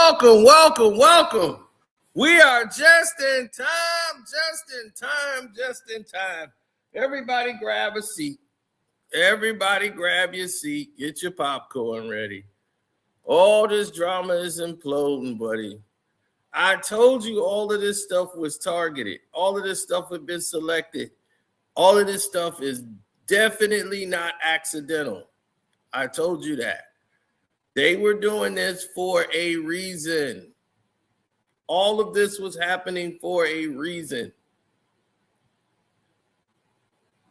welcome. We are just in time. Everybody grab a seat. Everybody grab your seat. Get your popcorn ready. All this drama is imploding, buddy. I told you all of this stuff was targeted. All of this stuff had been selected. All of this stuff is definitely not accidental. I told you that. They were doing this for a reason. All of this was happening for a reason.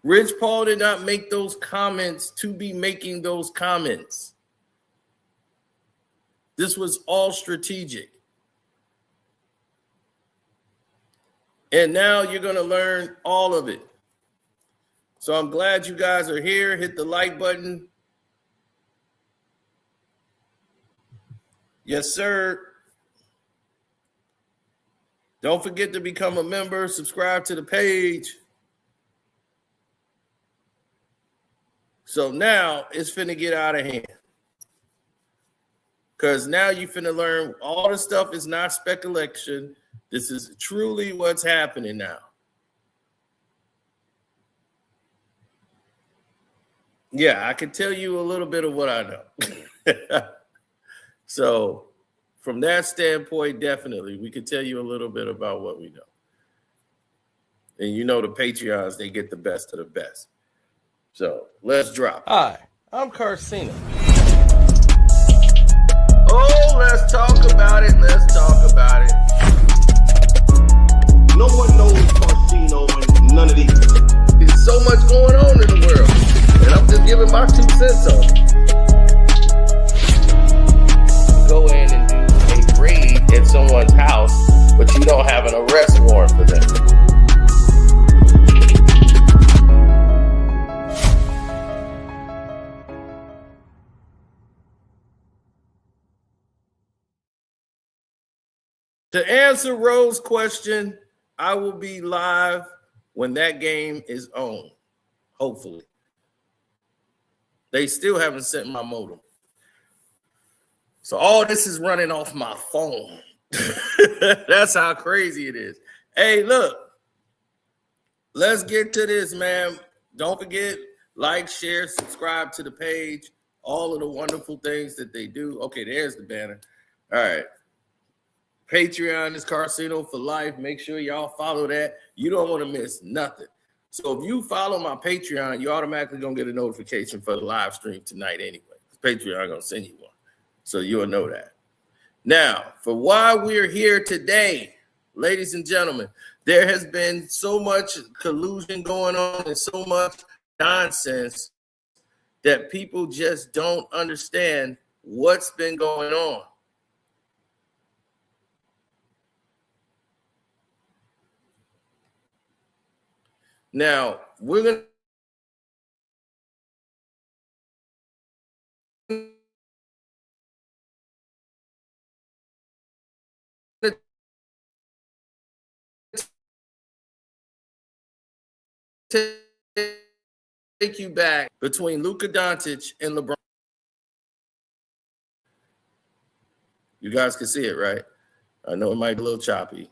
Rich Paul did not make those comments to be making those comments. This was all strategic. And now you're going to learn all of it. So I'm glad you guys are here. Hit the like button. Yes, sir. Don't forget to become a member. Subscribe to the page. So now it's finna get out of hand. Because now you finna learn all the stuff is not speculation. This is truly what's happening now. Yeah, I can tell you a little bit of what I know. So from that standpoint, definitely, we could tell you a little bit about what we know. And you know the Patreons, they get the best of the best. So let's drop. Hi, I'm Carcino. Oh, let's talk about it. No one knows Carcino and none of these. There's so much going on in the world. And I'm just giving my 2 cents on it. Go in and do a raid at someone's house, but you don't have an arrest warrant for them. To answer Rose's question, I will be live when that game is on, hopefully. They still haven't sent my modem. So all this is running off my phone. That's how crazy it is. Hey, look, let's get to this, man. Don't forget, like, share, subscribe to the page, all of the wonderful things that they do. Okay, there's the banner. All right. Patreon is Carcino for life. Make sure y'all follow that. You don't want to miss nothing. So if you follow my Patreon, you're automatically going to get a notification for the live stream tonight anyway. Patreon going to send you one. So you'll know that. Now, for why we're here today, ladies and gentlemen, there has been so much collusion going on and so much nonsense that people just don't understand what's been going on. Now, we're going to take you back between Luka Doncic and LeBron. You guys can see it, right? I know it might be a little choppy.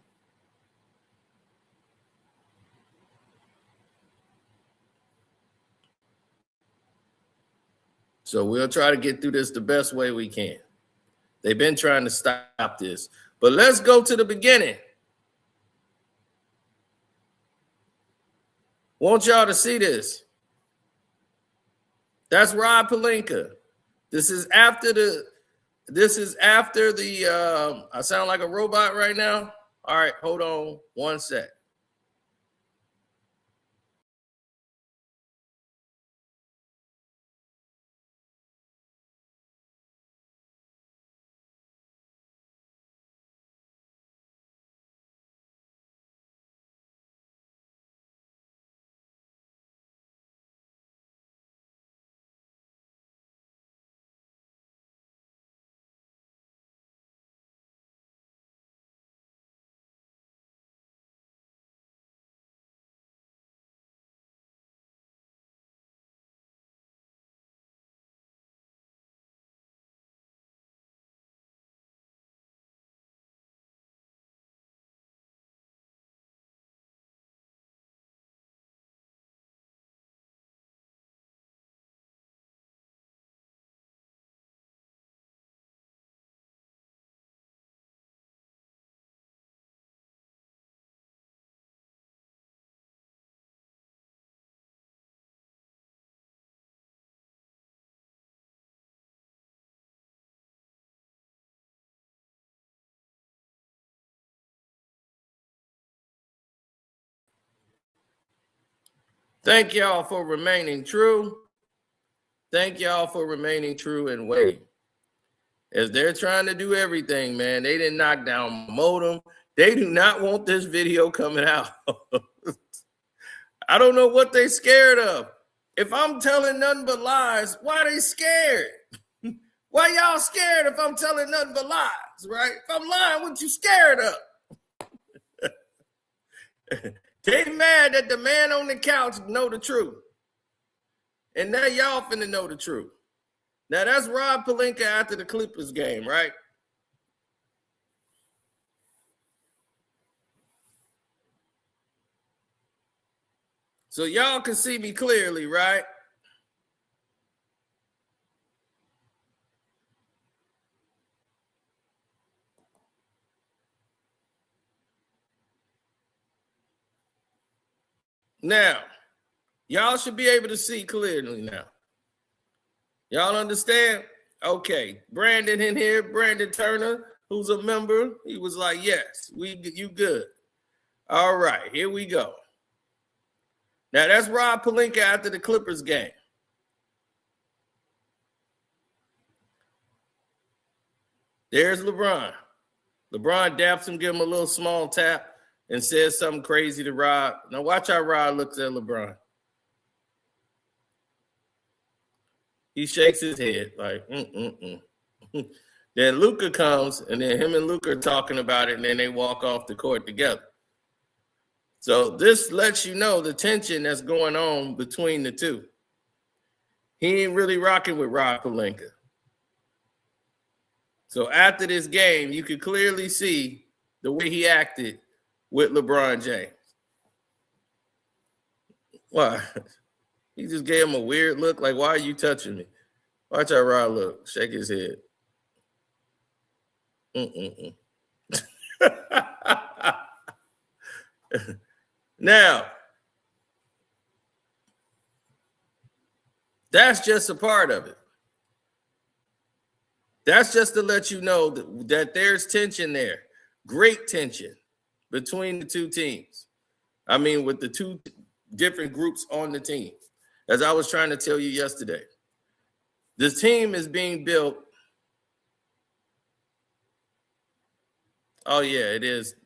So we'll try to get through this the best way we can. They've been trying to stop this. But let's go to the beginning. Want y'all to see this. That's Rob Pelinka. This is after the I sound like a robot right now. All right, hold on one sec. Thank y'all for remaining true. Thank y'all for remaining true and waiting. As they're trying to do everything, man, they didn't knock down modem. They do not want this video coming out. I don't know what they scared of. If I'm telling nothing but lies, why are they scared? Why y'all scared if I'm telling nothing but lies, right? If I'm lying, what you scared of? They mad that the man on the couch know the truth. And now y'all finna know the truth. Now that's Rob Pelinka after the Clippers game, right? So y'all can see me clearly, right? Now, y'all should be able to see clearly now. Y'all understand? Okay, Brandon in here, Brandon Turner, who's a member, he was like, yes, you good. All right, here we go. Now, that's Rob Pelinka after the Clippers game. There's LeBron. LeBron daps him, give him a little small tap, and says something crazy to Rob. Now, watch how Rob looks at LeBron. He shakes his head like, Then Luka comes, and then him and Luka are talking about it, and then they walk off the court together. So this lets you know the tension that's going on between the two. He ain't really rocking with Rob Pelinka. So after this game, you could clearly see the way he acted with LeBron James. Why? He just gave him a weird look, like, why are you touching me? Watch how Rob look, shake his head. Now, that's just a part of it. That's just to let you know that there's tension there, great tension between the two teams. I mean, with the two different groups on the team. As I was trying to tell you yesterday, this team is being built. Oh, yeah, it is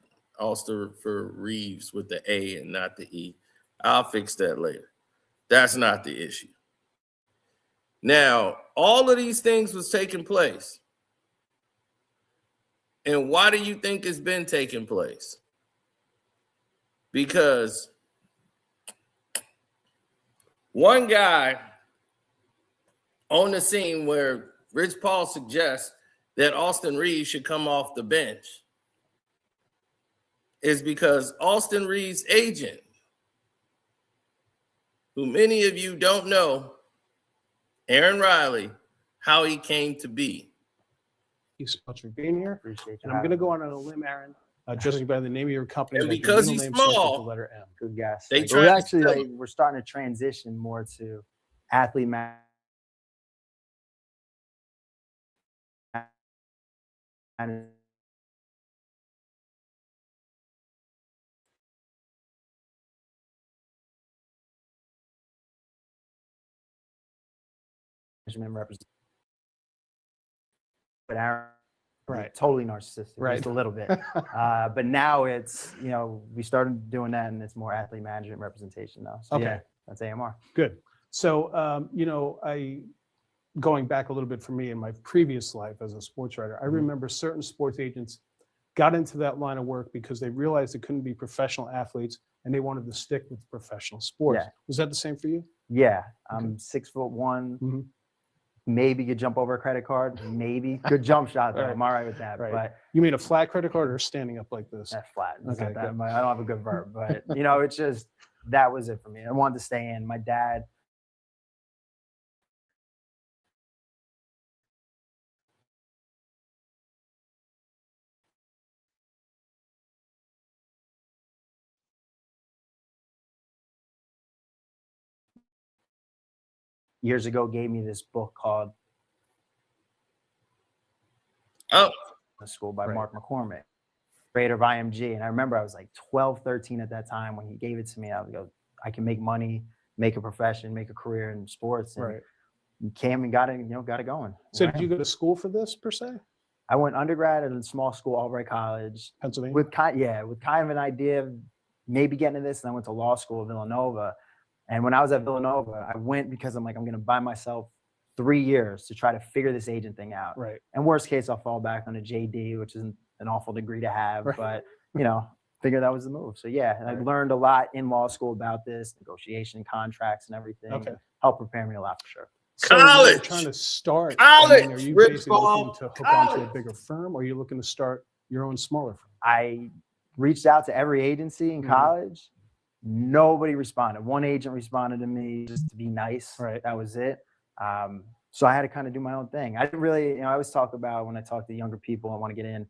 Austin Reeves with the A and not the E. I'll fix that later. That's not the issue. Now, all of these things was taking place. And why do you think it's been taking place? Because one guy on the scene where Rich Paul suggests that Austin Reeves should come off the bench is because Austin Reeves' agent, who many of you don't know, Aaron Riley, how he came to be. Thank you so much for being here. Appreciate you. And I'm going to go on a limb, Aaron, judging by the name of your company. And that your because middle he's name starts with small, the letter M. Good guess. They Like, try we're to actually steal like we're starting to transition more to athlete management represent. But Aaron, Right. totally narcissistic, Right. just a little bit. But now it's, we started doing that, and it's more athlete management representation now. So Okay. yeah, that's AMR. Good. So, going back a little bit for me in my previous life as a sports writer, I remember certain sports agents got into that line of work because they realized they couldn't be professional athletes and they wanted to stick with professional sports. Yeah. Was that the same for you? Yeah, I'm 6'1". Mhm. Maybe could jump over a credit card. Maybe good jump shot though. Right. I'm all right with that. Right. But You mean a flat credit card or standing up like this? that's flat. It's Okay, not that good. much. I don't have a good verb, but it's just that was it for me. I wanted to stay in. My dad. Years ago, gave me this book called Oh, The School by Right. Mark McCormick, creator of IMG. And I remember I was like 12, 13 at that time when he gave it to me. I would go, I can make money make a profession, make a career in sports. And Right. came and got it, got it going. So Here I did you am. go to school for this per se? I went undergrad at a small school, Albright College, Pennsylvania? with kind of an idea of maybe getting into this. And I went to law school at Villanova. And when I was at Villanova, I went because I'm like, I'm going to buy myself 3 years to try to figure this agent thing out. Right. And worst case, I'll fall back on a JD, which is an awful degree to have, Right. but figure that was the move. So yeah, I Right. learned a lot in law school about this negotiation, contracts, and everything. Okay. Helped prepare me a lot for sure. So when you're College. trying to start, College. are you Rip basically looking Ball. to hook onto a College. bigger firm, or are you looking to start your own smaller firm? I reached out to every agency in Mhm. college. Nobody responded. One agent responded to me just to be nice. Right. That was it. So I had to kind of do my own thing. I didn't really, I always talk about when I talk to younger people, I want to get in,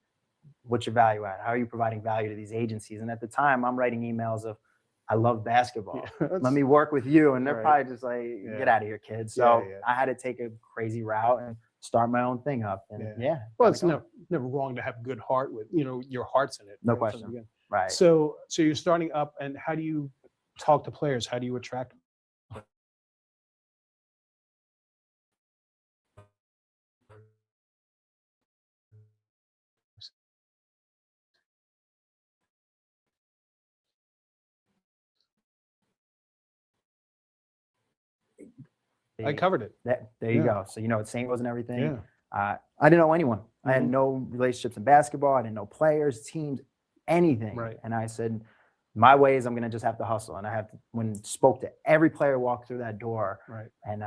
what's your value add? How are you providing value to these agencies? And at the time, I'm writing emails of, I love basketball. Yeah, Let me work with you. And they're Right. probably just like, Yeah. get out of here, kids. So Yeah. I had to take a crazy route and start my own thing up. And Well, got it's it going. never wrong to have good heart with, your heart's in it. No right, from the question. beginning. Right. So you're starting up, and how do you talk to players? How do you attract them? I covered it. There you Yeah. go. So, it's St. Rose and everything. Yeah. I didn't know anyone. I had Mhm. no relationships in basketball. I didn't know players, teams, anything. Right. And I said, my way is I'm going to just have to hustle. And I have to, spoke to every player walk through that door Right. and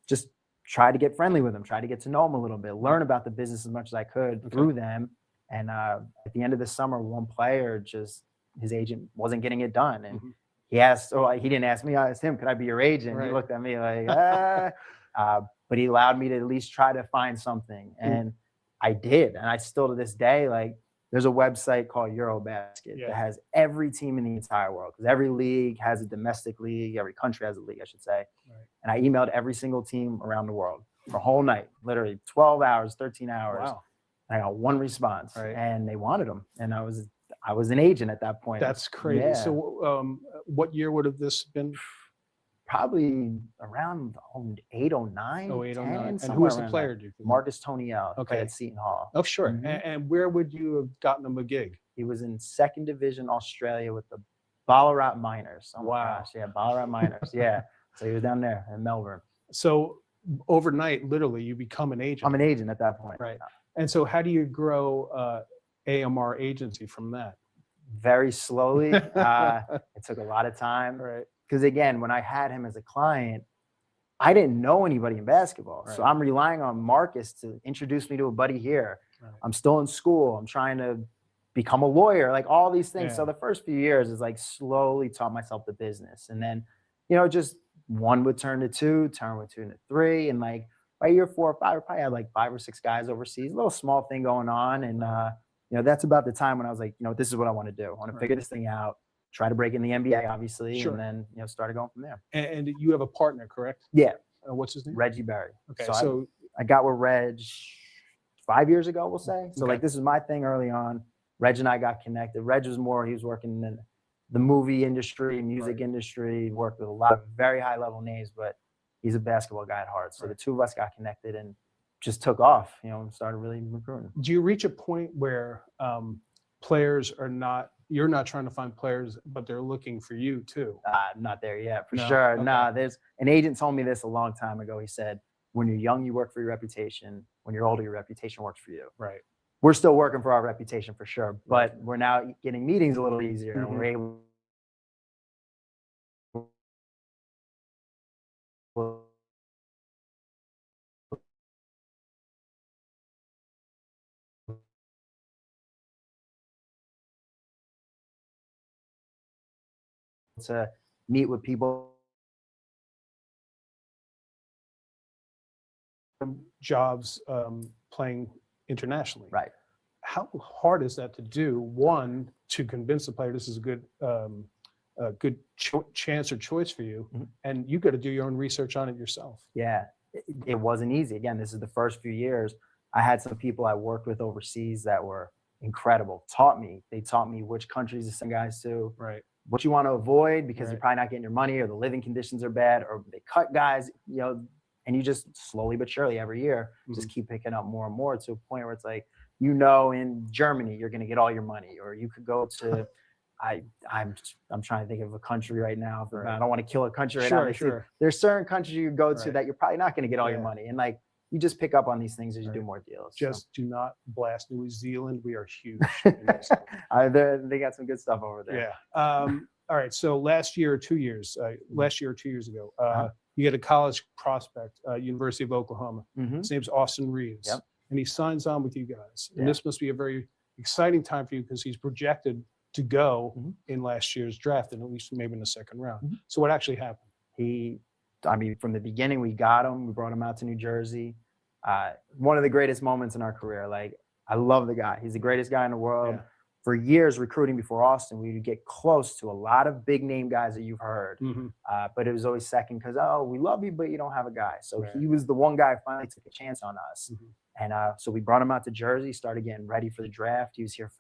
just try to get friendly with them, try to get to know them a little bit, learn about the business as much as I could through them. And at the end of the summer, one player his agent wasn't getting it done. And he asked, he didn't ask me, I asked him, could I be your agent? Right. He looked at me like, but he allowed me to at least try to find something. And I did. And I still to this day, like, there's a website called Eurobasket that has every team in the entire world, because every league has a domestic league, every country has a league, I should say. Right. And I emailed every single team around the world for a whole night, literally 12 hours, 13 hours. Wow. And I got one response, Right. and they wanted them. And I was an agent at that point. That's crazy. Yeah. So what year would have this been? Probably around 08, 09. 08, 09. 10, And who somewhere was the around player, there. do you think? Marcus Toniel. Okay. At Seton Hall. Oh, sure. Mhm. And where would you have gotten him a gig? He was in second division Australia with the Ballarat Miners. Oh my Wow. gosh, yeah, Ballarat Miners. Yeah. So he was down there in Melbourne. So overnight, literally, you become an agent. I'm an agent at that point. Right. And so how do you grow AMR agency from that? Very slowly. It took a lot of time. Right. Because again, when I had him as a client, I didn't know anybody in basketball. Right. So I'm relying on Marcus to introduce me to a buddy here. Right. I'm still in school. I'm trying to become a lawyer, like all these things. Yeah. So the first few years is like slowly taught myself the business. And then, just one would turn to two, turn with two into three. And like by year 4 or 5, I probably had like 5 or 6 guys overseas, a little small thing going on. And, that's about the time when I was like, this is what I want to do. I want to figure this thing out, try to break in the NBA, obviously. Sure. And then, started going from there. And you have a partner, correct? Yeah. What's his name? Reggie Berry. Okay. So So I got with Reg 5 years ago, we'll say. So Okay. like, this is my thing early on. Reg and I got connected. Reg was he was working in the movie industry, music industry, worked with a lot of very high level names, but he's a basketball guy at heart. So the two of us got connected and just took off, and started really recruiting. do you reach a point where players you're not trying to find players, but they're looking for you too? Not there yet, for No? sure. Okay. Nah, there's an agent told me this a long time ago. He said, when you're young, you work for your reputation. When you're older, your reputation works for you. Right. We're still working for our reputation for sure, but we're now getting meetings a little easier. And Mhm. we're able to meet with people. Jobs playing internationally. Right. How hard is that to do? One, to convince the player this is a good chance or choice for you, Mhm. and you got to do your own research on it yourself. Yeah, it wasn't easy. Again, this is the first few years. I had some people I worked with overseas that were incredible. They taught me which countries to send guys to. Right. what you want to avoid because Right. you're probably not getting your money or the living conditions are bad or they cut guys, and you just slowly but surely every year just keep picking up more and more to a point where it's like, in Germany, you're going to get all your money, or you could go to, I'm trying to think of a country right now. Right. I don't want to kill a country right Sure, now. sure. There's certain countries you go to Right. that you're probably not going to get all your Yeah. money. And like, you just pick up on these things as you Right. do more deals. So. Just do not blast New Zealand. We are huge. They got some good stuff over there. Yeah. All right. So last year or 2 years ago, you get a college prospect, University of Oklahoma. Mhm. His name's Austin Reeves. Yep. And he signs on with you guys. And Yeah. this must be a very exciting time for you because he's projected to go in last year's draft, and at least maybe in the second round. So what actually happened? From the beginning, we got him. We brought him out to New Jersey. One of the greatest moments in our career. Like, I love the guy. He's the greatest guy in the world. Yeah. For years, recruiting before Austin, we would get close to a lot of big name guys that you've heard. But it was always second because, we love you, but you don't have a guy. So Right. he was the one guy who finally took a chance on us. And so we brought him out to Jersey, started getting ready for the draft. He was here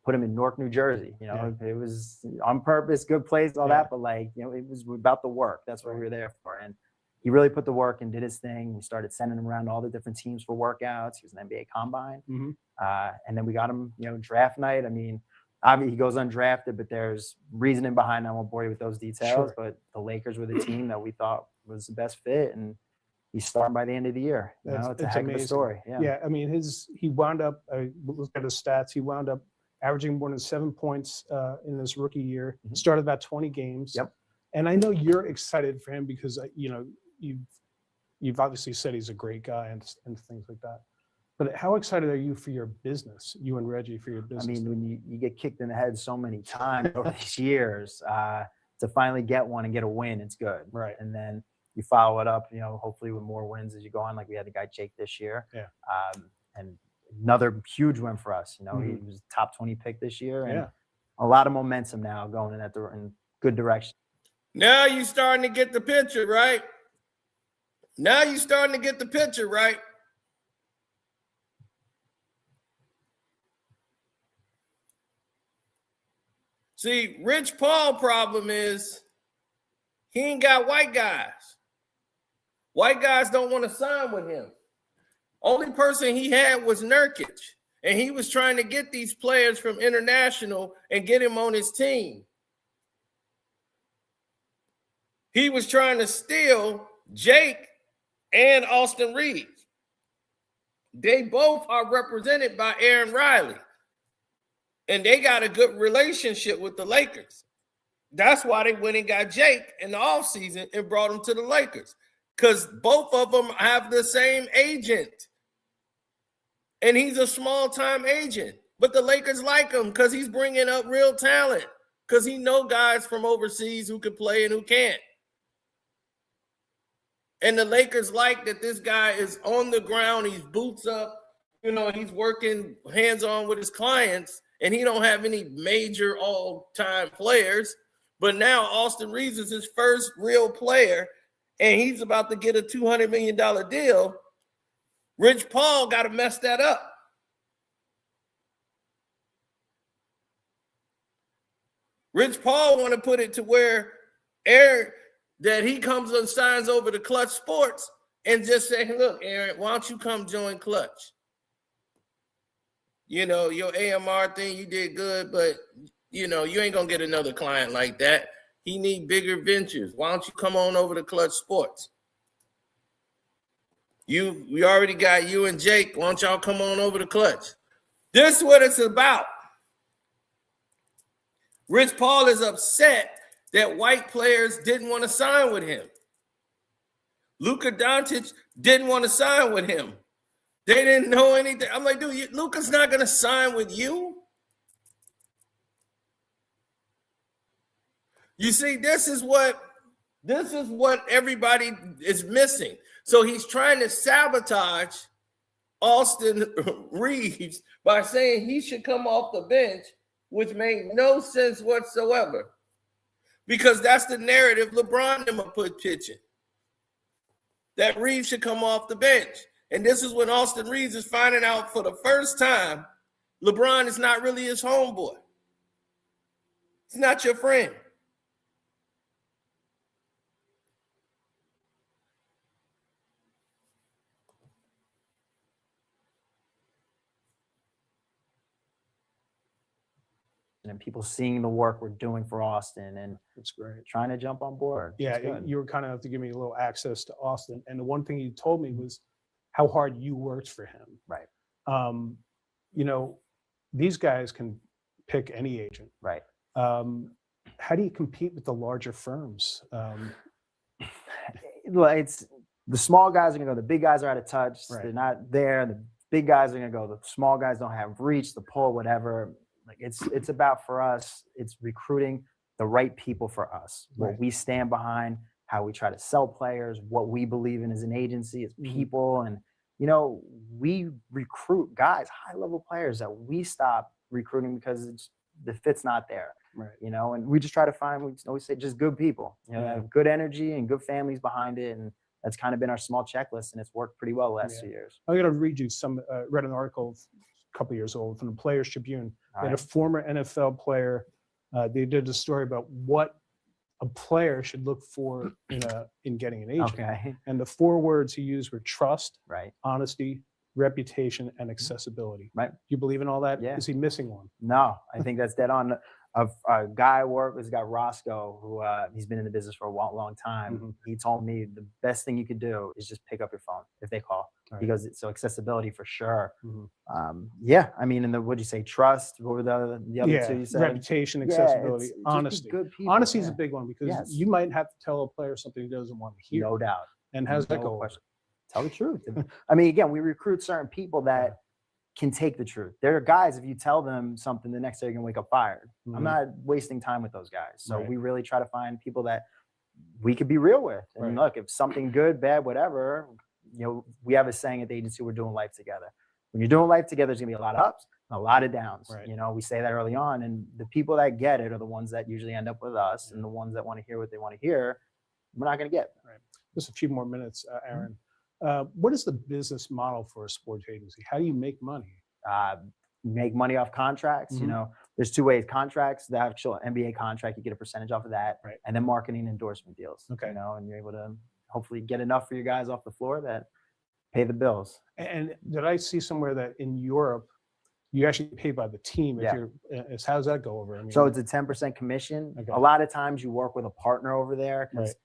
put him in Newark, New Jersey. It was on purpose, good place, all that. But it was about the work. That's what we were there for. And he really put the work and did his thing. We started sending him around to all the different teams for workouts. He was an NBA combine. And then we got him, draft night. I mean, obviously he goes undrafted, but there's reasoning behind. I won't bore you with those details, but the Lakers were the team that we thought was the best fit. And he's starting by the end of the year. It's a heck of a story. Yeah. I mean, he wound up, look at his stats. He wound up averaging more than 7 points in his rookie year, started about 20 games. Yep. And I know you're excited for him because, you've obviously said he's a great guy and things like that. But how excited are you for your business, you and Reggie, for your business? I mean, when you get kicked in the head so many times over these years, to finally get one and get a win, it's good. Right. And then you follow it up, hopefully with more wins as you go on. Like we had the guy Jake this year. Yeah. And another huge win for us. He was top 20 pick this year. And Yeah. a lot of momentum now going in good direction. Now you starting to get the picture, right? See, Rich Paul problem is he ain't got white guys. White guys don't want to sign with him. Only person he had was Nurkic, and he was trying to get these players from international and get him on his team. He was trying to steal Jake and Austin Reeves. They both are represented by Aaron Riley. And they got a good relationship with the Lakers. That's why they went and got Jake in the offseason and brought him to the Lakers. Because both of them have the same agent. And he's a small-time agent. But the Lakers like him because he's bringing up real talent. Because he know guys from overseas who can play and who can't. And the Lakers like that this guy is on the ground. He's boots up. He's working hands-on with his clients. And he don't have any major all-time players. But now Austin Reeves is his first real player. And he's about to get a $200 million deal. Rich Paul got to mess that up. Rich Paul want to put it to where Aaron, that he comes and signs over to Clutch Sports and just say, look, Aaron, why don't you come join Clutch? Your AMR thing, you did good, but, you ain't going to get another client like that. He need bigger ventures. Why don't you come on over to Clutch Sports? We already got you and Jake. Why don't y'all come on over to Clutch? This is what it's about. Rich Paul is upset that white players didn't want to sign with him. Luka Doncic didn't want to sign with him. They didn't know anything. I'm like, dude, Luka's not going to sign with you. You see, this is what everybody is missing. So he's trying to sabotage Austin Reeves by saying he should come off the bench, which made no sense whatsoever. Because that's the narrative LeBron and them put pitching. That Reeves should come off the bench. And this is when Austin Reeves is finding out for the first time LeBron is not really his homeboy. It's not your friend. And people seeing the work we're doing for Austin and That's great. trying to jump on board. Yeah, It's good. you were kind enough to give me a little access to Austin, and the one thing you told me was how hard you worked for him. Right. You know, these guys can pick any agent. Right. How do you compete with the larger firms? Well, it's the small guys are gonna go. The big guys are out of touch. Right. They're not there. The big guys are gonna go. The small guys don't have reach, the pull, whatever. Like it's about for us. It's recruiting the right people for us. What Right. we stand behind, how we try to sell players, what we believe in as an agency, as people, and you know, we recruit guys, high level players that we stop recruiting because the fit's not there. Right. You know, and we just try to find. We always say just good people. You know, that have good energy and good families behind it, and that's kind of been our small checklist, and it's worked pretty well the last 2 years. I'm going to read you some. Read an article a couple years old from the Players Tribune. All They had a right. former NFL player. They did a story about what a player should look for in getting an agent. Okay. And the 4 words he used were trust, Right. honesty, reputation, and accessibility. Right. Do you believe in all that? Yeah. Is he missing one? No, I think that's dead on. A guy I work with, this guy Roscoe, who he's been in the business for a long time. Mhm. He told me the best thing you could do is just pick up your phone if they call. Right. Because it's so accessibility for sure. Mhm. Yeah, I mean, and what'd you say? Trust. What were the other Yeah, two you said? reputation, Yeah, accessibility, it's just be honesty. good people, Honesty is yeah. a big one because Yes. you might have to tell a player something he doesn't want to hear. No doubt. And how's that No go over? question. Tell the truth. I mean, again, we recruit certain people that can take the truth. There are guys, if you tell them something, the next day you're gonna wake up fired. Mhm. I'm not wasting time with those guys. So Right. we really try to find people that we could be real with. And Right. look, if something good, bad, whatever, you know, we have a saying at the agency, we're doing life together. When you're doing life together, there's gonna be a lot of ups and a lot of downs. Right. You know, we say that early on, and the people that get it are the ones that usually end up with us, and the ones that want to hear what they want to hear, we're not gonna get. Just a few more minutes, Aaron. What is the business model for a sports agency? How do you make money? Make money off contracts. You Mhm. know, there's 2 ways: contracts, the actual NBA contract, you get a percentage off of that, Right. and then marketing endorsement deals. Okay. You know, and you're able to hopefully get enough for your guys off the floor that pay the bills. And did I see somewhere that in Europe, you actually get paid by the team? If Yeah. you're, how's that go over? I mean, So it's a 10% commission. Okay. A lot of times you work with a partner over there because Right.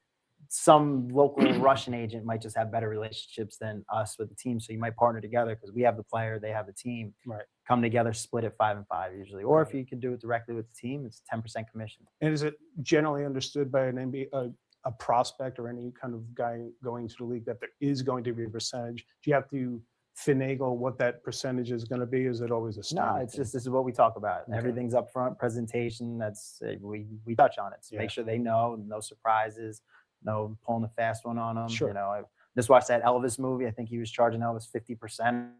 some local Russian agent might just have better relationships than us with the team. So you might partner together because we have the player, they have the team. Right. Come together, split it 5 and 5 usually. Or if you can do it directly with the team, it's 10% commission. And is it generally understood by an NBA, a prospect or any kind of guy going to the league that there is going to be a percentage? Do you have to finagle what that percentage is going to be? Is it always a No, standard it's thing? just this is what we talk about. Okay. Everything's up front, presentation. That's we touch on it. So Yeah. make sure they know, no surprises, no pulling the fast one on them. Sure. You know, I just watched that Elvis movie. I think he was charging Elvis 50%.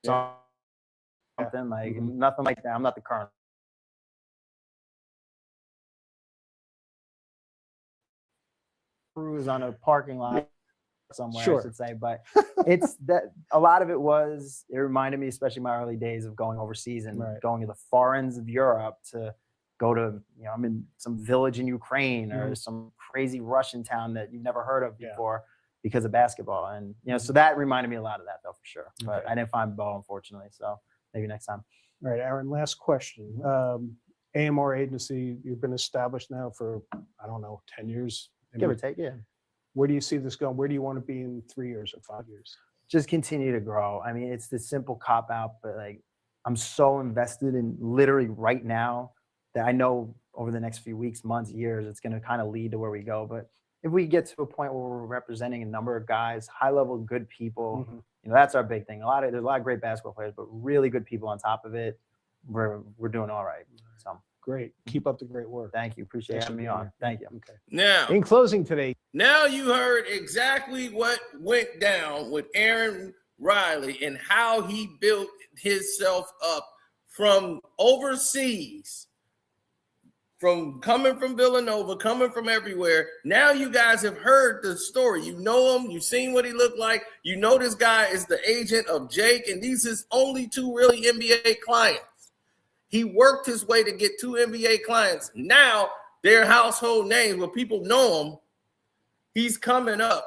Something like Mhm. nothing like that. I'm not the colonel. Cruise on a parking lot somewhere, Sure. I should say. But it's that a lot of it reminded me, especially my early days of going overseas and Right. going to the far ends of Europe to go to, you know, I'm in some village in Ukraine or Mhm. some crazy Russian town that you've never heard of Yeah. before because of basketball. And, you know, so that reminded me a lot of that though, for sure. But Okay. I didn't find Bo, unfortunately. So maybe next time. All right, Aaron, last question. AMR agency, you've been established now for, I don't know, 10 years? Give or Maybe. take, yeah. Where do you see this going? Where do you want to be in 3 years or 5 years? Just continue to grow. I mean, it's the simple cop out, but like I'm so invested in literally right now that I know over the next few weeks, months, years, it's going to kind of lead to where we go. But if we get to a point where we're representing a number of guys, high level, good people, Mhm. you know, that's our big thing. There's a lot of great basketball players, but really good people on top of it. We're doing all right. So Great. Keep up the great work. thank you. Appreciate Thanks for having me being on. here. Thank you. Okay. Now, In closing today, now you heard exactly what went down with Aaron Riley and how he built himself up from overseas from coming from Villanova, coming from everywhere. Now you guys have heard the story. You know him. You've seen what he looked like. You know this guy is the agent of Jake, and these is only 2 really NBA clients. He worked his way to get 2 NBA clients. Now they're household names where people know him. He's coming up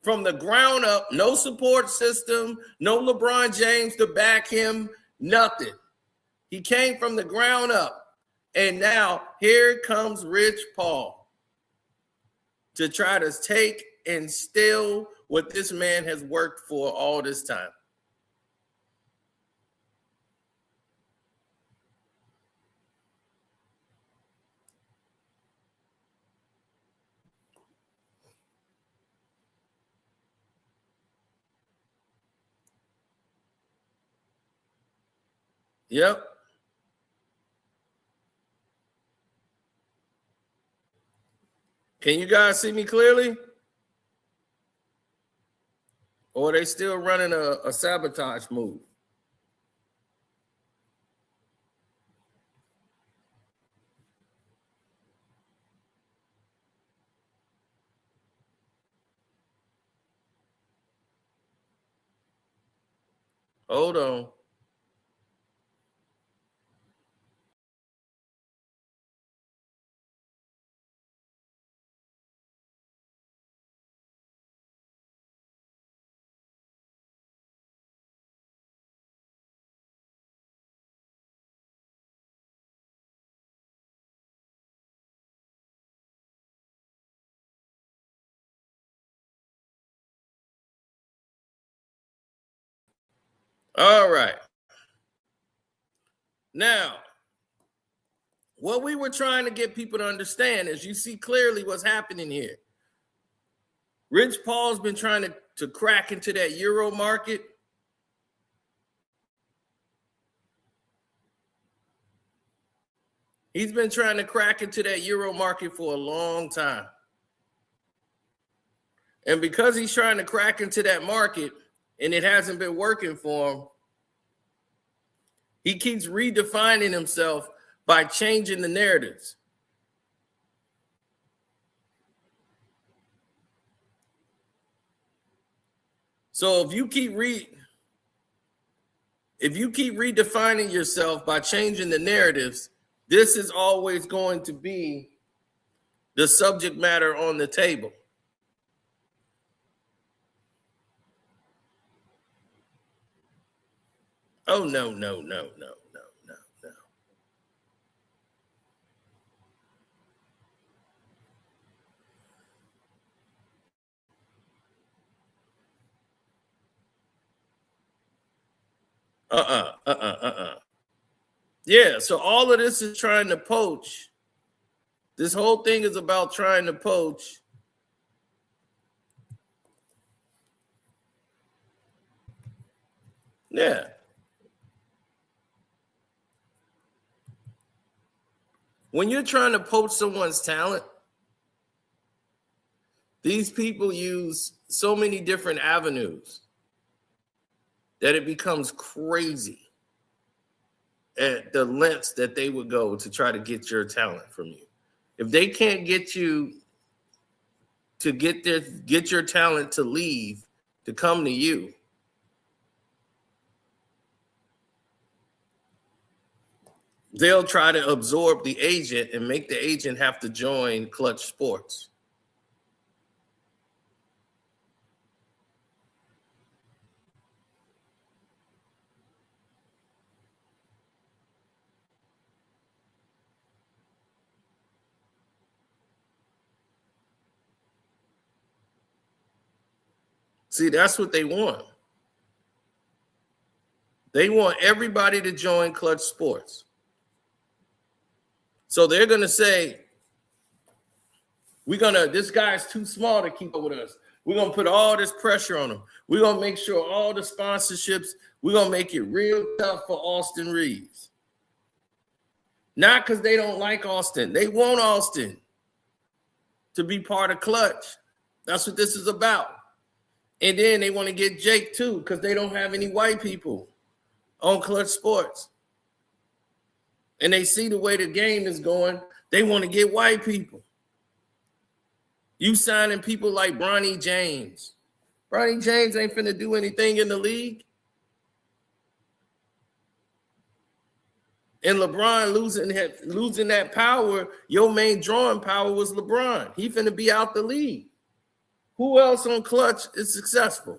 from the ground up. No support system. No LeBron James to back him. Nothing. He came from the ground up. And now here comes Rich Paul to try to take and steal what this man has worked for all this time. Yep. Can you guys see me clearly? Or are they still running a sabotage move? Hold on. All right. Now, what we were trying to get people to understand is you see clearly what's happening here. Rich Paul's been trying to crack into that Euro market. He's been trying to crack into that Euro market for a long time. And because he's trying to crack into that market and it hasn't been working for him, he keeps redefining himself by changing the narratives. So if you keep redefining yourself by changing the narratives, this is always going to be the subject matter on the table. Oh, no. Yeah, so all of this is trying to poach. This whole thing is about trying to poach Yeah. When you're trying to poach someone's talent, these people use so many different avenues that it becomes crazy at the lengths that they would go to try to get your talent from you. If they can't get you to get your talent to leave, to come to you, they'll try to absorb the agent and make the agent have to join Clutch Sports. See, that's what they want. They want everybody to join Clutch Sports. So they're going to say, this guy's too small to keep up with us. We're going to put all this pressure on him. We're going to make sure all the sponsorships, we're going to make it real tough for Austin Reeves. Not because they don't like Austin. They want Austin to be part of Clutch. That's what this is about. And then they want to get Jake too because they don't have any white people on Clutch Sports. And they see the way the game is going. They want to get white people. You signing people like Bronny James. Bronny James ain't finna do anything in the league. And LeBron losing that power, your main drawing power was LeBron. He finna be out the league. Who else on Clutch is successful?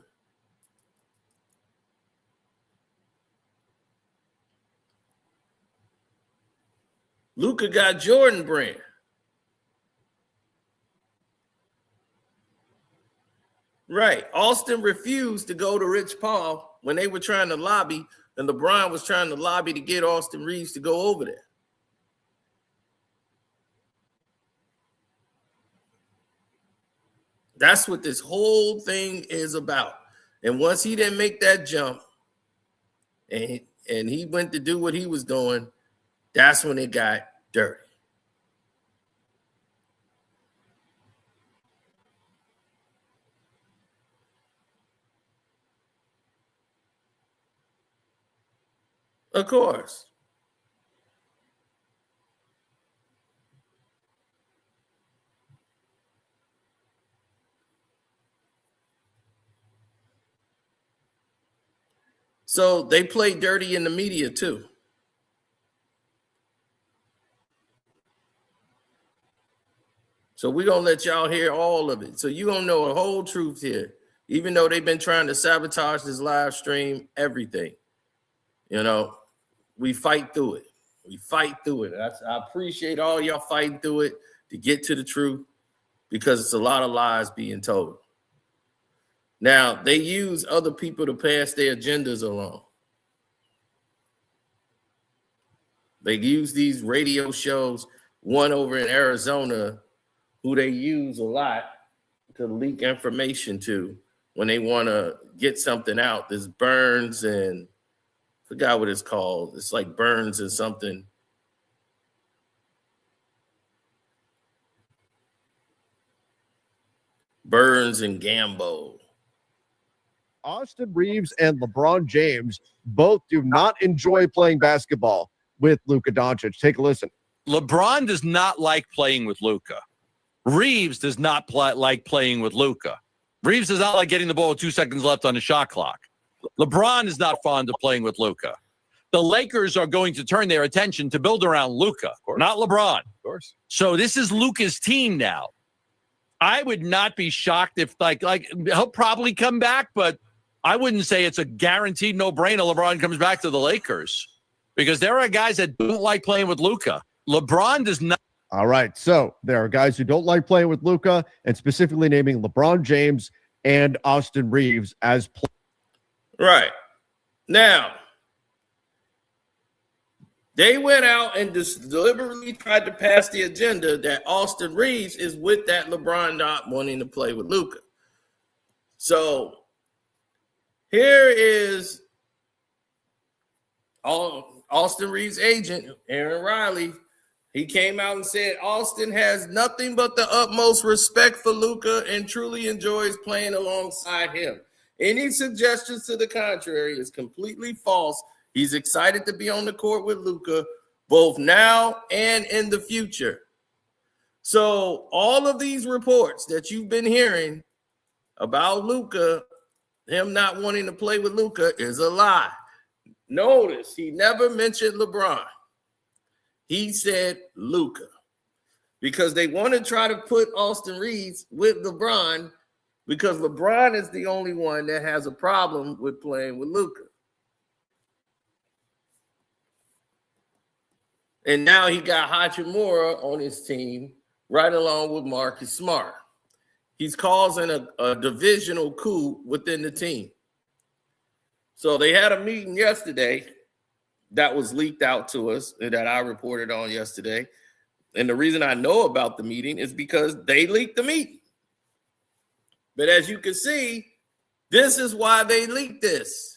Luka got Jordan brand. Right. Austin refused to go to Rich Paul when they were trying to lobby, and LeBron was trying to lobby to get Austin Reeves to go over there. That's what this whole thing is about. And once he didn't make that jump and he went to do what he was doing, that's when it got dirty. Of course. So they play dirty in the media too. So we're going to let y'all hear all of it. So you're going to know the whole truth here, even though they've been trying to sabotage this live stream, everything. You know, we fight through it. We fight through it. I appreciate all y'all fighting through it to get to the truth, because it's a lot of lies being told. Now, they use other people to pass their agendas along. They use these radio shows, one over in Arizona, who they use a lot to leak information to when they want to get something out. There's Burns and I forgot what it's called. It's like Burns and something. Burns and Gambo. Austin Reeves and LeBron James both do not enjoy playing basketball with Luka Doncic. Take a listen. LeBron does not like playing with Luka. Reeves does not like playing with Luka. Reeves does not like getting the ball with 2 seconds left on the shot clock. LeBron is not fond of playing with Luka. The Lakers are going to turn their attention to build around Luka, not LeBron. Of course. So this is Luka's team now. I would not be shocked if like he'll probably come back, but I wouldn't say it's a guaranteed no-brainer LeBron comes back to the Lakers, because there are guys that don't like playing with Luka. LeBron does not. All right. So there are guys who don't like playing with Luka, and specifically naming LeBron James and Austin Reeves as players. Right. Now, they went out and just deliberately tried to pass the agenda that Austin Reeves is with that LeBron not wanting to play with Luka. So here is Austin Reeves' agent, Aaron Riley. He came out and said Austin has nothing but the utmost respect for Luka and truly enjoys playing alongside him. Any suggestions to the contrary is completely false. He's excited to be on the court with Luka, both now and in the future. So all of these reports that you've been hearing about Luka, him not wanting to play with Luka, is a lie. Notice he never mentioned LeBron. He said Luka, because they want to try to put Austin Reeves with LeBron, because LeBron is the only one that has a problem with playing with Luka. And now he got Hachimura on his team, right along with Marcus Smart. He's causing a divisional coup within the team. So they had a meeting yesterday that was leaked out to us and that I reported on yesterday. And the reason I know about the meeting is because they leaked the meeting. But as you can see, this is why they leaked this.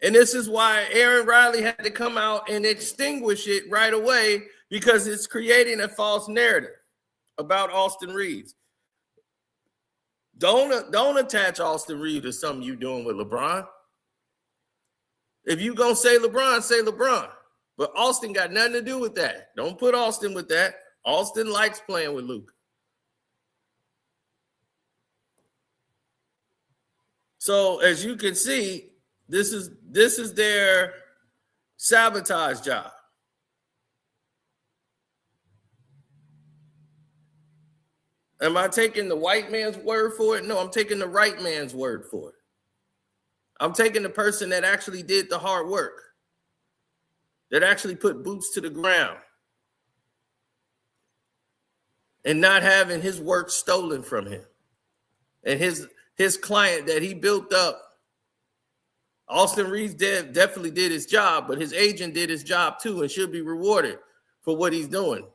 And this is why Aaron Riley had to come out and extinguish it right away, because it's creating a false narrative about Austin Reeves. Don't attach Austin Reeves to something you're doing with LeBron. If you're going to say LeBron, say LeBron. But Austin got nothing to do with that. Don't put Austin with that. Austin likes playing with Luka. So as you can see, this is their sabotage job. Am I taking the white man's word for it? No, I'm taking the right man's word for it. I'm taking the person that actually did the hard work, that actually put boots to the ground, and not having his work stolen from him. And his client that he built up, Austin Reeves definitely did his job, but his agent did his job too and should be rewarded for what he's doing.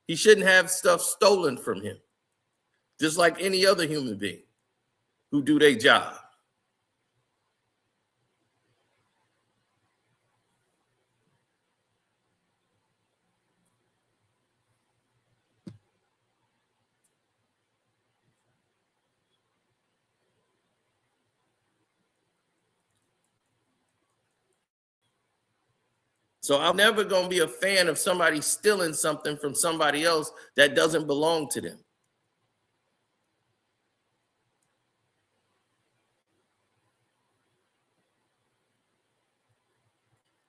He shouldn't have stuff stolen from him, just like any other human being who do their job. So I'm never going to be a fan of somebody stealing something from somebody else that doesn't belong to them.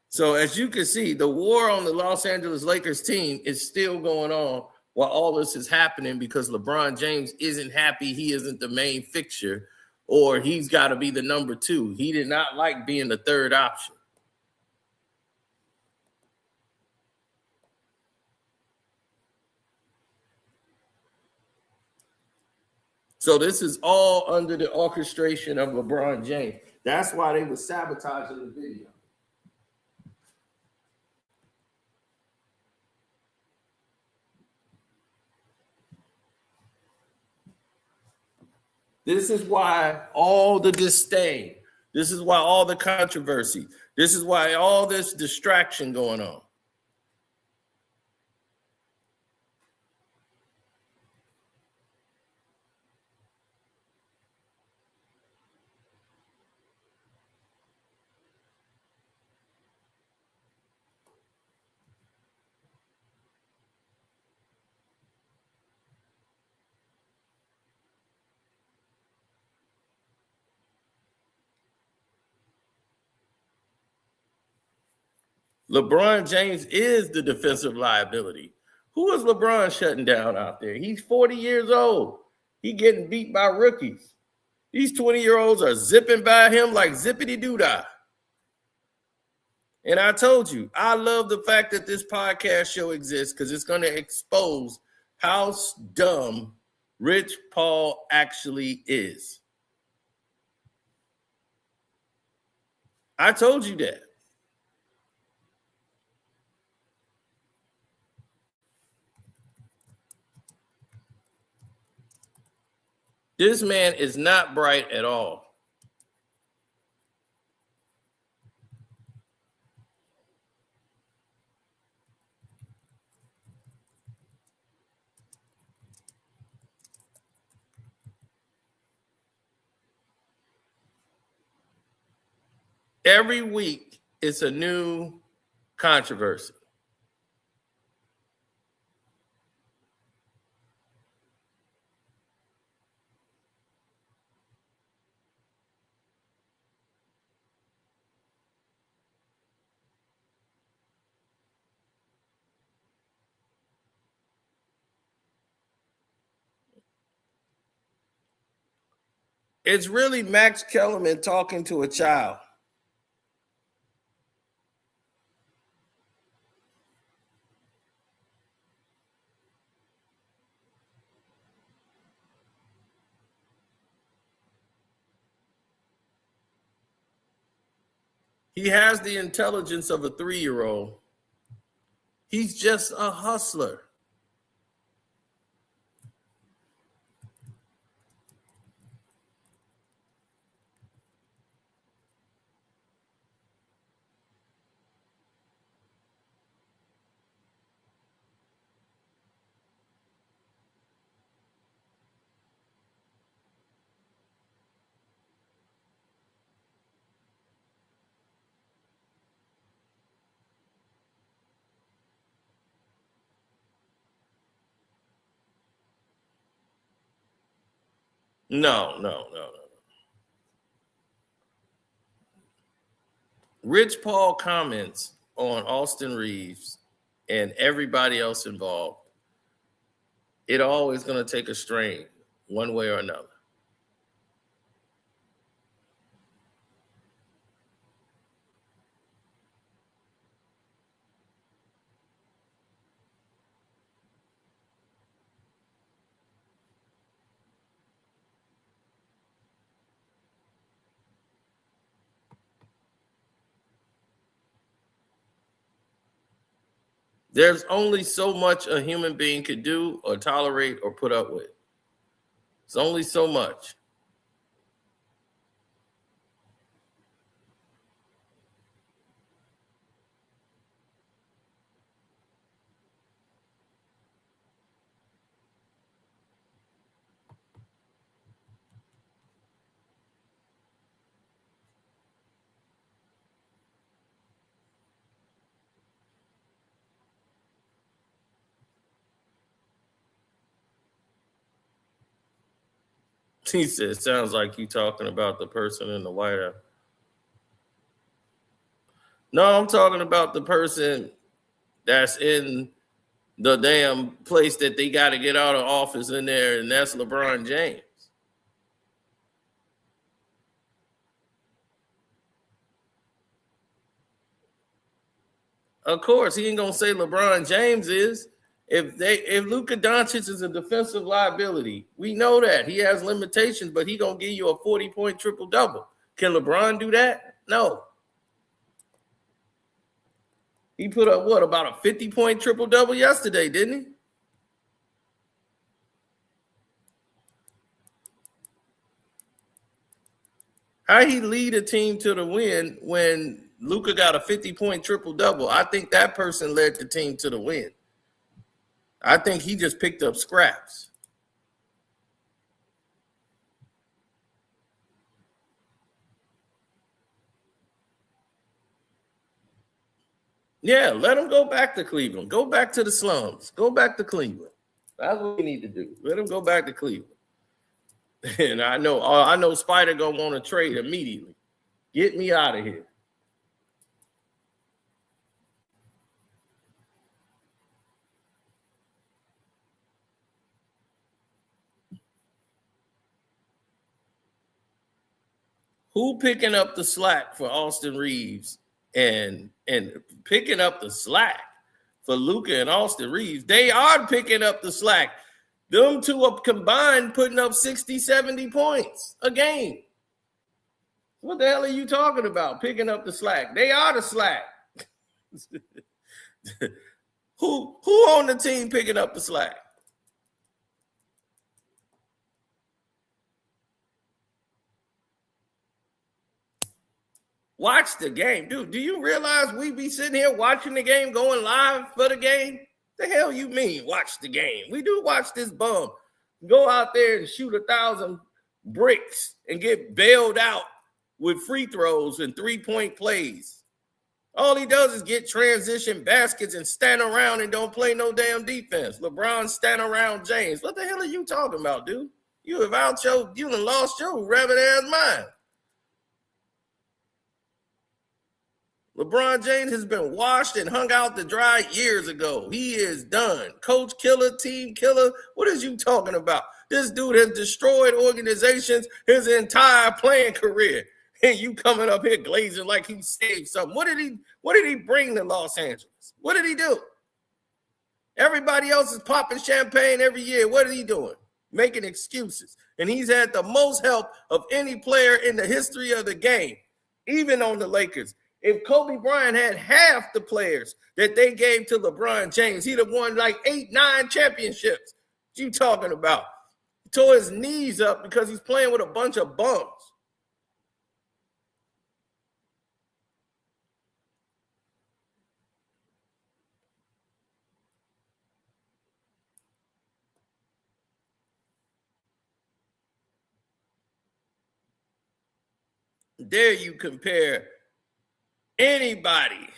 So as you can see, the war on the Los Angeles Lakers team is still going on while all this is happening because LeBron James isn't happy he isn't the main fixture, or he's got to be the number two. He did not like being the third option. So this is all under the orchestration of LeBron James. That's why they were sabotaging the video. This is why all the disdain. This is why all the controversy. This is why all this distraction going on. LeBron James is the defensive liability. Who is LeBron shutting down out there? He's 40 years old. He getting beat by rookies. These 20-year-olds are zipping by him like zippity-doo-dah. And I told you, I love the fact that this podcast show exists because it's going to expose how dumb Rich Paul actually is. I told you that. This man is not bright at all. Every week, it's a new controversy. It's really Max Kellerman talking to a child. He has the intelligence of a 3-year-old. He's just a hustler. No. Rich Paul comments on Austin Reeves and everybody else involved. It always going to take a strain one way or another. There's only so much a human being could do or tolerate or put up with. It's only so much. He said, sounds like you talking about the person in the White House. No, I'm talking about the person that's in the damn place that they got to get out of office in there, and that's LeBron James. Of course, he ain't gonna say LeBron James is. If Luka Doncic is a defensive liability, we know that he has limitations, but he gonna give you a 40-point triple double. Can LeBron do that? No. He put up what, about a 50-point triple double yesterday, didn't he? How he lead a team to the win when Luka got a 50-point triple double? I think that person led the team to the win. I think he just picked up scraps. Yeah, let him go back to Cleveland. Go back to the slums. Go back to Cleveland. That's what we need to do. Let him go back to Cleveland. And I know Spider gonna want to trade immediately. Get me out of here. Who picking up the slack for Austin Reeves and picking up the slack for Luka and Austin Reeves? They are picking up the slack. Them two up combined putting up 60, 70 points a game. What the hell are you talking about? Picking up the slack. They are the slack. Who on the team picking up the slack? Watch the game. Dude, do you realize we be sitting here watching the game, going live for the game? The hell you mean watch the game? We do watch this bum go out there and shoot 1,000 bricks and get bailed out with free throws and three-point plays. All he does is get transition baskets and stand around and don't play no damn defense. LeBron stand around James. What the hell are you talking about, dude? You done lost your rabbit ass mind. LeBron James has been washed and hung out to dry years ago. He is done. Coach killer, team killer. What is you talking about? This dude has destroyed organizations his entire playing career. And you coming up here glazing like he saved something. What did he bring to Los Angeles? What did he do? Everybody else is popping champagne every year. What is he doing? Making excuses. And he's had the most help of any player in the history of the game, even on the Lakers. If Kobe Bryant had half the players that they gave to LeBron James, he'd have won like 8, 9 championships. What you talking about? He tore his knees up because he's playing with a bunch of bums. Dare you compare anybody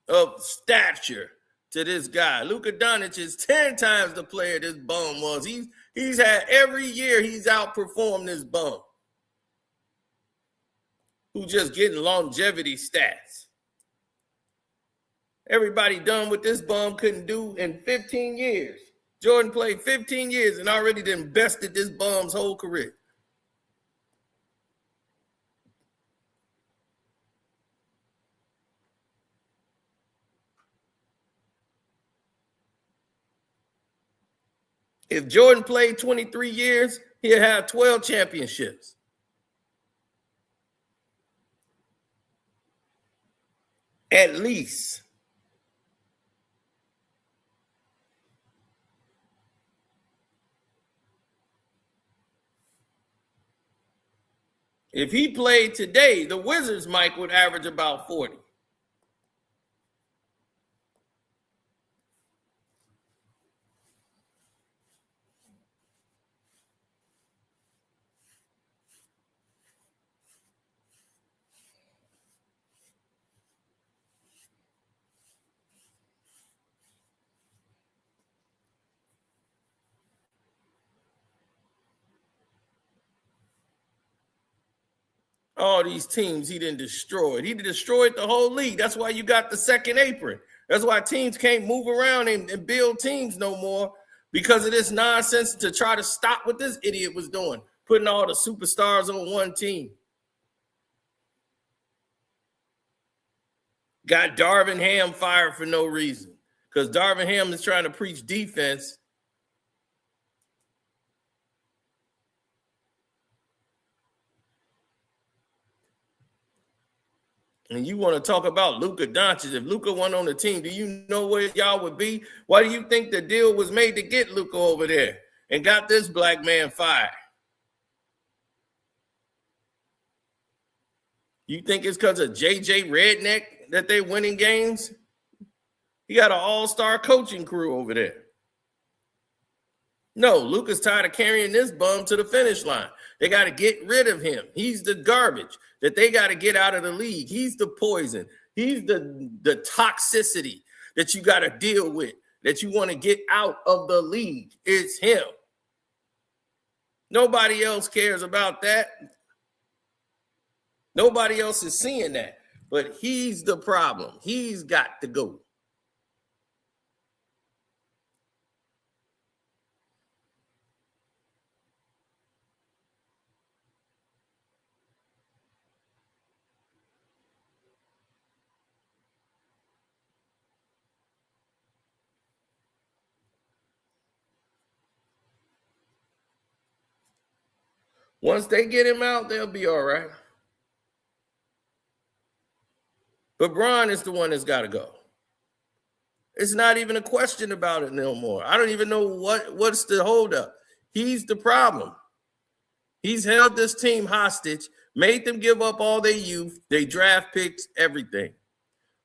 of stature to this guy. Luka Doncic is 10 times the player this bum was. He's had every year he's outperformed this bum who just getting longevity stats. Everybody done what this bum couldn't do in 15 years. Jordan played 15 years and already done bested this bum's whole career. If Jordan played 23 years, he'd have 12 championships. At least. If he played today, the Wizards might would average about 40. All these teams he didn't destroy. He destroyed the whole league. That's why you got the second apron. That's why teams can't move around and build teams no more, because of this nonsense to try to stop what this idiot was doing, putting all the superstars on one team. Got Darvin Ham fired for no reason, because Darvin Ham is trying to preach defense. And you want to talk about Luka Doncic. If Luka went on the team, do you know where y'all would be? Why do you think the deal was made to get Luka over there and got this black man fired? You think it's because of JJ Redneck that they winning games? He got an all-star coaching crew over there. No, Luka's tired of carrying this bum to the finish line. They got to get rid of him. He's the garbage that they got to get out of the league. He's the poison. He's the toxicity that you got to deal with, that you want to get out of the league. It's him. Nobody else cares about that. Nobody else is seeing that. But he's the problem. He's got to go. Once they get him out, they'll be all right. But Bron is the one that's got to go. It's not even a question about it no more. I don't even know what's the holdup. He's the problem. He's held this team hostage, made them give up all their youth, their draft picks, everything.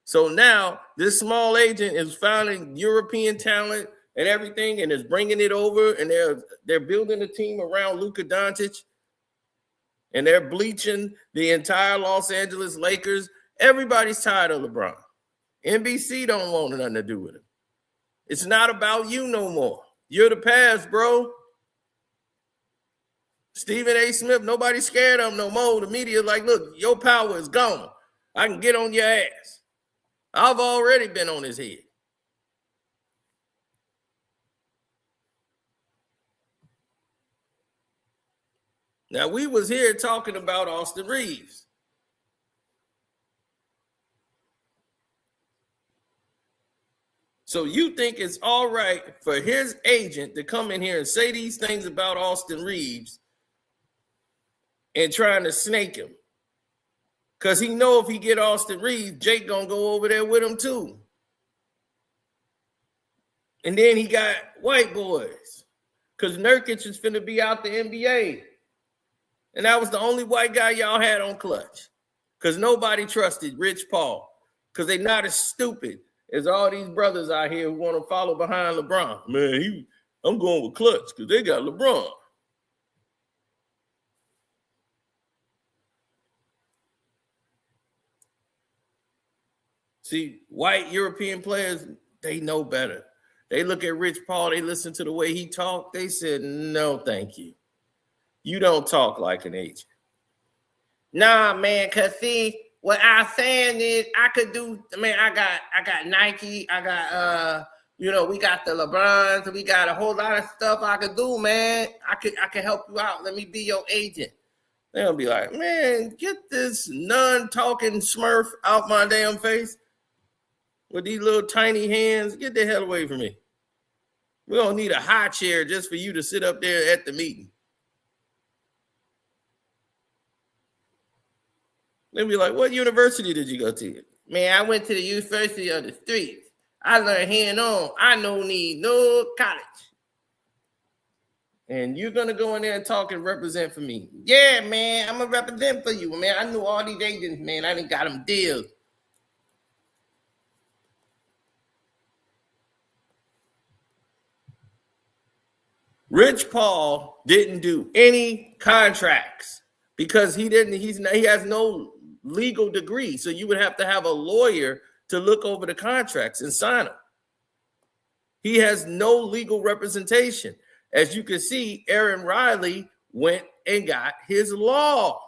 So now this small agent is finding European talent and everything and is bringing it over, and they're building a team around Luka Doncic, and they're bleaching the entire Los Angeles Lakers. Everybody's tired of LeBron. NBC don't want nothing to do with him. It's not about you no more. You're the past, bro. Stephen A. Smith, nobody's scared of him no more. The media like, look, your power is gone. I can get on your ass. I've already been on his head. Now, we was here talking about Austin Reeves. So you think it's all right for his agent to come in here and say these things about Austin Reeves and trying to snake him? Because he know if he get Austin Reeves, Jake going to go over there with him too. And then he got white boys because Nurkic is finna be out the NBA. And that was the only white guy y'all had on clutch because nobody trusted Rich Paul because they not as stupid as all these brothers out here who want to follow behind LeBron. Man, I'm going with clutch because they got LeBron. See, white European players, They know better. They look at Rich Paul, they listen to the way he talked. They said, no, thank you. You don't talk like an agent. Nah, man, cause see, what I'm saying is I could do, man, I got Nike, I got we got the LeBrons, we got a whole lot of stuff I could do, man. I can help you out. Let me be your agent. They'll be like, man, get this non-talking Smurf out my damn face with these little tiny hands. Get the hell away from me. We don't need a high chair just for you to sit up there at the meeting. They'll be like, what university did you go to? Man, I went to the University of the Streets. I learned hand-on. I don't need no college. And you're going to go in there and talk and represent for me. Yeah, man, I'm going to represent for you, man. I knew all these agents, man. I done got them deals. Rich Paul didn't do any contracts because he has no legal degree. So you would have to have a lawyer to look over the contracts and sign them. He has no legal representation. As you can see, Aaron Riley went and got his law.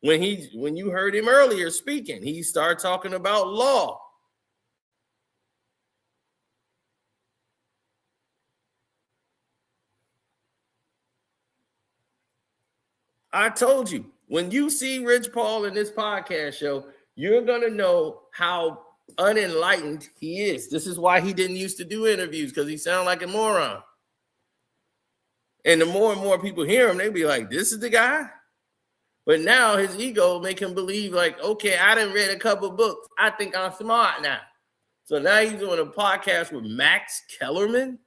When you heard him earlier speaking, he started talking about law. I told you, when you see Rich Paul in this podcast show, you're going to know how unenlightened he is. This is why he didn't used to do interviews, because he sounded like a moron. And the more and more people hear him, they be like, this is the guy? But now his ego make him believe like, okay, I done read a couple books. I think I'm smart now. So now he's doing a podcast with Max Kellerman.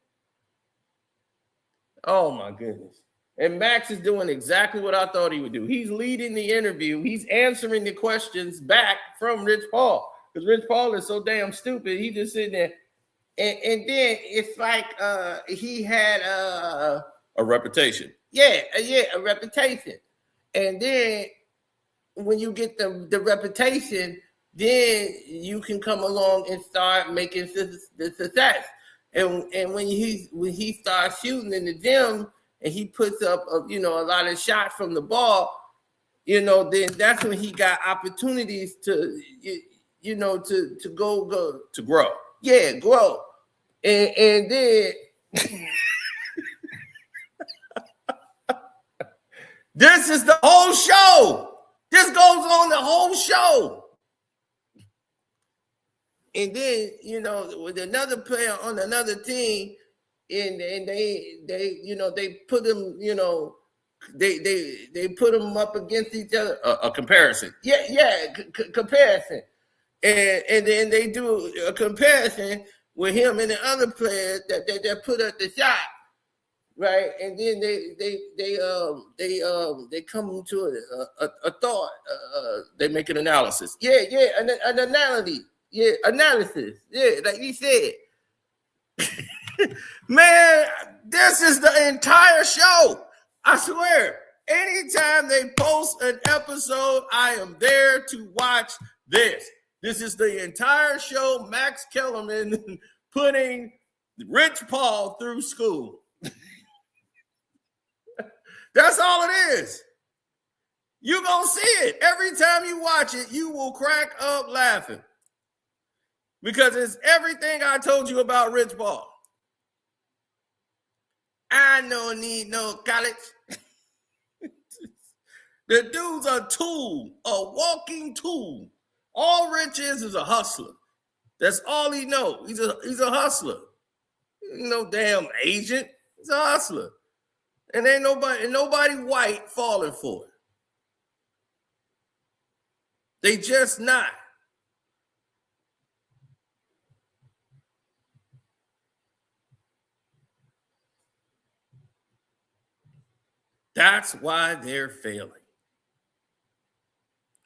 Oh, my goodness. And Max is doing exactly what I thought he would do. He's leading the interview. He's answering the questions back from Rich Paul. Because Rich Paul is so damn stupid. He just sitting there. And then it's like he had a reputation. Yeah, a reputation. And then when you get the reputation, then you can come along and start making the success. And when he starts shooting in the gym and he puts up a lot of shots from the ball, then that's when he got opportunities to to go to grow. Yeah, grow. And then this is the whole show. This goes on the whole show. And then, with another player on another team, and they put them, they put them up against each other, a comparison. Comparison. And then they do a comparison with him and the other players that put up the shot. Right, and then they come to a thought. They make an analysis. An analysis. Analysis. Like you said. Man, this is the entire show. I swear. Anytime they post an episode, I am there to watch this. This is the entire show. Max Kellerman putting Rich Paul through school. That's all it is. You're going to see it. Every time you watch it, you will crack up laughing. Because it's everything I told you about Rich Paul. I don't need no college. The dude's a tool, a walking tool. All Rich is a hustler. That's all he knows. He's a hustler. No damn agent. He's a hustler. And ain't nobody white falling for it. They just not. That's why they're failing.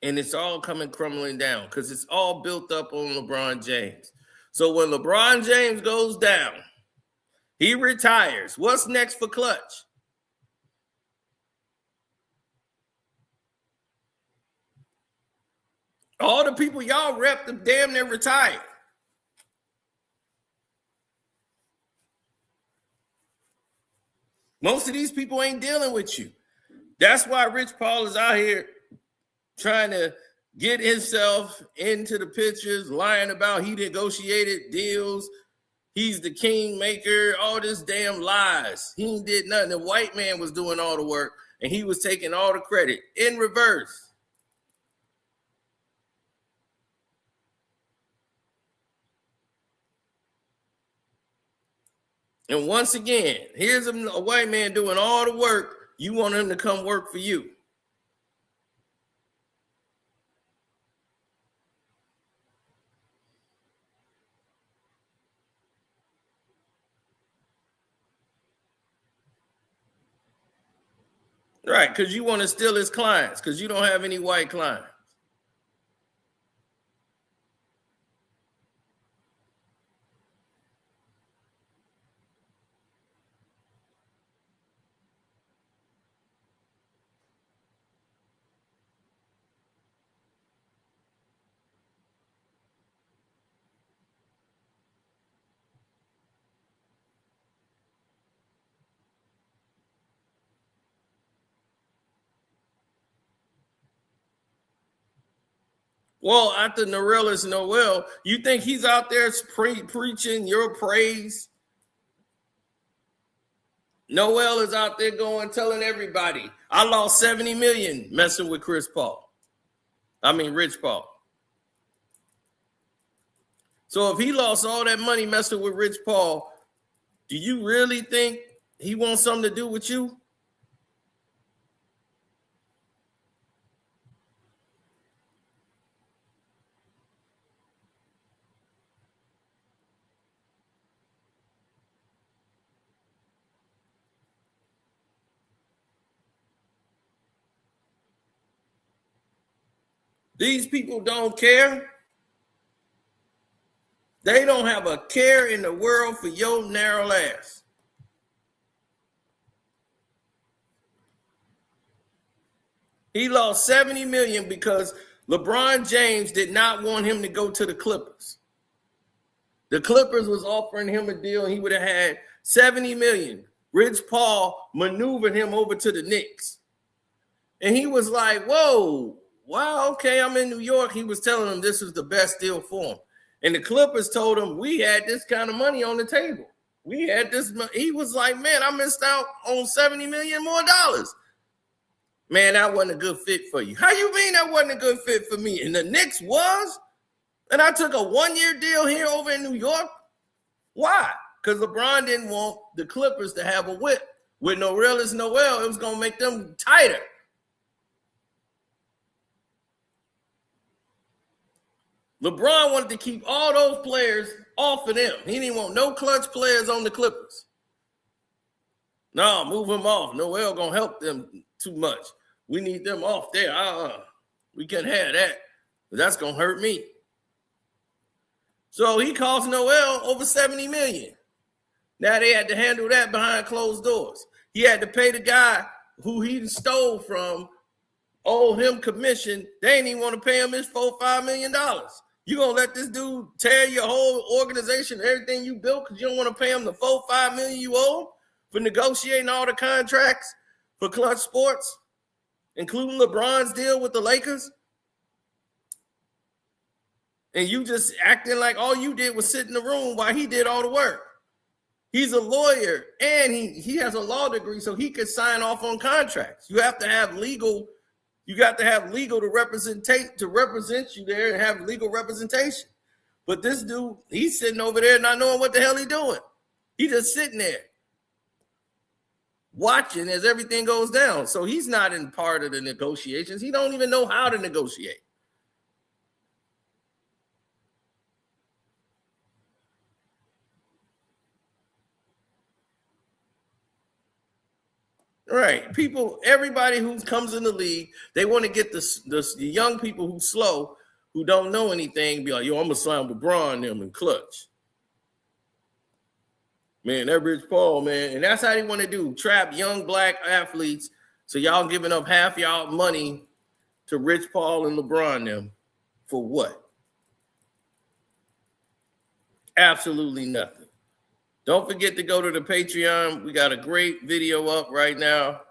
And it's all coming crumbling down because it's all built up on LeBron James. So when LeBron James goes down, he retires. What's next for Clutch? All the people y'all rep, the damn near retired. Most of these people ain't dealing with you. That's why Rich Paul is out here trying to get himself into the pictures, lying about he negotiated deals. He's the kingmaker, all this damn lies. He ain't did nothing. The white man was doing all the work, and he was taking all the credit in reverse. And once again, here's a white man doing all the work. You want him to come work for you. Right, because you want to steal his clients because you don't have any white clients. Well, after Norelis Noel, you think he's out there preaching your praise? Noel is out there going, telling everybody, I lost 70 million messing with Rich Paul. So if he lost all that money messing with Rich Paul, do you really think he wants something to do with you? These people don't care. They don't have a care in the world for your narrow ass. He lost 70 million because LeBron James did not want him to go to the Clippers. The Clippers was offering him a deal and he would have had 70 million. Rich Paul maneuvered him over to the Knicks. And he was like, whoa, wow, okay, I'm in New York. He was telling them this was the best deal for him. And the Clippers told him, we had this kind of money on the table. We had this. He was like, man, I missed out on $70 million more. Man, that wasn't a good fit for you. How you mean that wasn't a good fit for me? And the Knicks was? And I took a one-year deal here over in New York? Why? Because LeBron didn't want the Clippers to have a whip. With Norelis Noel, it was going to make them tighter. LeBron wanted to keep all those players off of them. He didn't want no clutch players on the Clippers. No, move them off. Noel going to help them too much. We need them off there. We can't have that. That's going to hurt me. So he cost Noel over 70 million. Now they had to handle that behind closed doors. He had to pay the guy who he stole from, owe him commission. They ain't even want to pay him his $4-5 million. You gonna let this dude tear your whole organization, everything you built, because you don't want to pay him the $4-5 million you owe him for negotiating all the contracts for Clutch Sports, including LeBron's deal with the Lakers? And you just acting like all you did was sit in the room while he did all the work. He's a lawyer and he has a law degree, so he could sign off on contracts. You have to have legal. You got to have legal to represent you there and have legal representation. But this dude, he's sitting over there not knowing what the hell he's doing. He's just sitting there watching as everything goes down. So he's not in part of the negotiations. He don't even know how to negotiate. Right. People, everybody who comes in the league, they want to get the young people who slow, who don't know anything, be like, yo, I'm going to sign LeBron them and Clutch. Man, that Rich Paul, man. And that's how they want to do, trap young black athletes. So y'all giving up half y'all money to Rich Paul and LeBron them for what? Absolutely nothing. Don't forget to go to the Patreon. We got a great video up right now.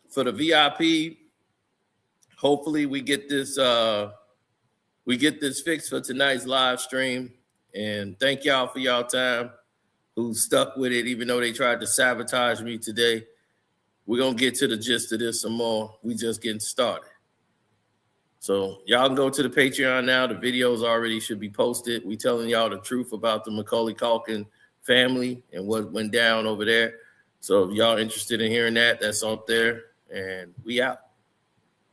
For the VIP, hopefully we get this fixed for tonight's live stream. And thank y'all for y'all time who stuck with it, even though they tried to sabotage me today. We're going to get to the gist of this some more. We just getting started. So y'all can go to the Patreon now. The videos already should be posted. We telling y'all the truth about the Macaulay Culkin family and what went down over there. So if y'all interested in hearing that, that's up there. And we out.